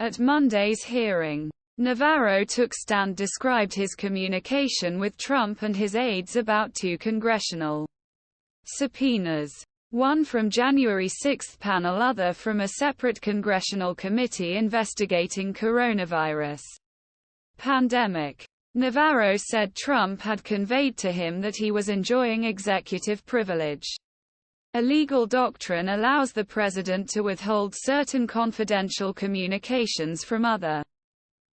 At Monday's hearing, Navarro took stand, described his communication with Trump and his aides about 2 congressional subpoenas. One from January 6 panel, other from a separate congressional committee investigating coronavirus pandemic. Navarro said Trump had conveyed to him that he was enjoying executive privilege. A legal doctrine allows the president to withhold certain confidential communications from other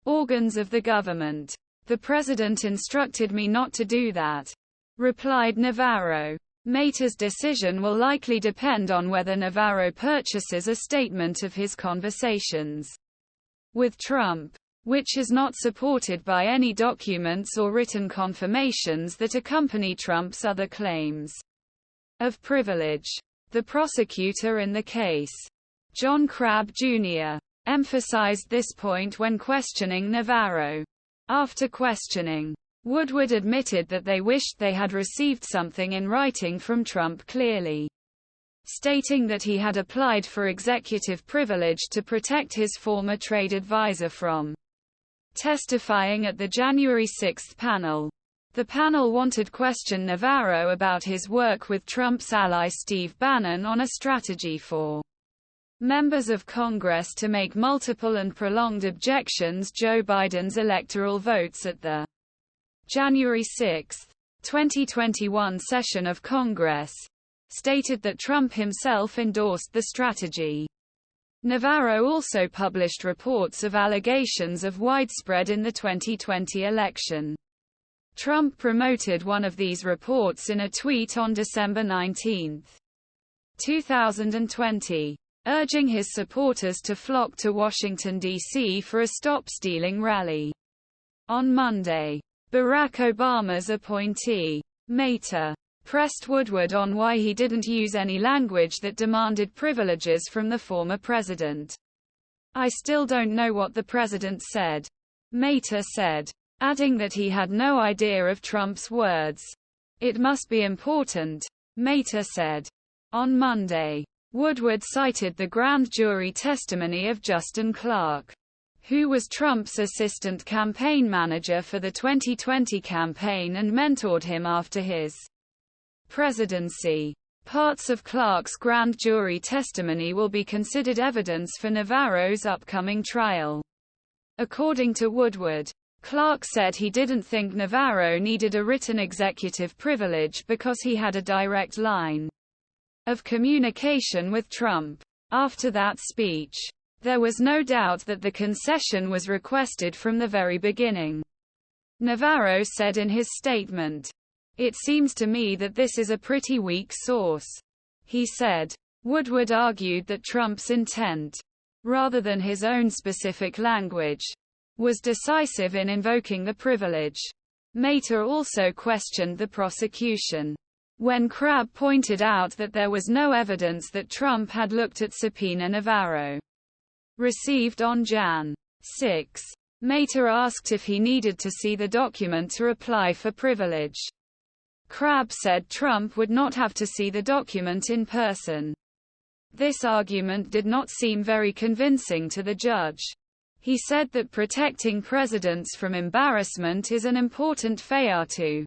organs of the government. The president instructed me not to do that, replied Navarro. Mehta's decision will likely depend on whether Navarro purchases a statement of his conversations with Trump, which is not supported by any documents or written confirmations that accompany Trump's other claims of privilege. The prosecutor in the case, John Crabb Jr., emphasized this point when questioning Navarro. After questioning, Woodward admitted that they wished they had received something in writing from Trump, clearly stating that he had applied for executive privilege to protect his former trade advisor from testifying at the January 6 panel. The panel wanted to question Navarro about his work with Trump's ally Steve Bannon on a strategy for members of Congress to make multiple and prolonged objections Joe Biden's electoral votes at the January 6, 2021 session of Congress, stated that Trump himself endorsed the strategy. Navarro also published reports of allegations of widespread in the 2020 election. Trump promoted one of these reports in a tweet on December 19, 2020, urging his supporters to flock to Washington, D.C. for a Stop Stealing rally. On Monday, Barack Obama's appointee, Mehta, pressed Woodward on why he didn't use any language that demanded privileges from the former president. "I still don't know what the president said," Mehta said, adding that he had no idea of Trump's words. "It must be important," Mehta said. On Monday, Woodward cited the grand jury testimony of Justin Clark, who was Trump's assistant campaign manager for the 2020 campaign and mentored him after his presidency. Parts of Clark's grand jury testimony will be considered evidence for Navarro's upcoming trial. According to Woodward, Clark said he didn't think Navarro needed a written executive privilege because he had a direct line of communication with Trump. After that speech, there was no doubt that the concession was requested from the very beginning. Navarro said in his statement, "It seems to me that this is a pretty weak source," he said. Woodward argued that Trump's intent, rather than his own specific language, was decisive in invoking the privilege. Mehta also questioned the prosecution. When Crabb pointed out that there was no evidence that Trump had looked at subpoena Navarro received on Jan. 6, Mehta asked if he needed to see the document to apply for privilege. Crabb said Trump would not have to see the document in person. This argument did not seem very convincing to the judge. He said that protecting presidents from embarrassment is an important fair to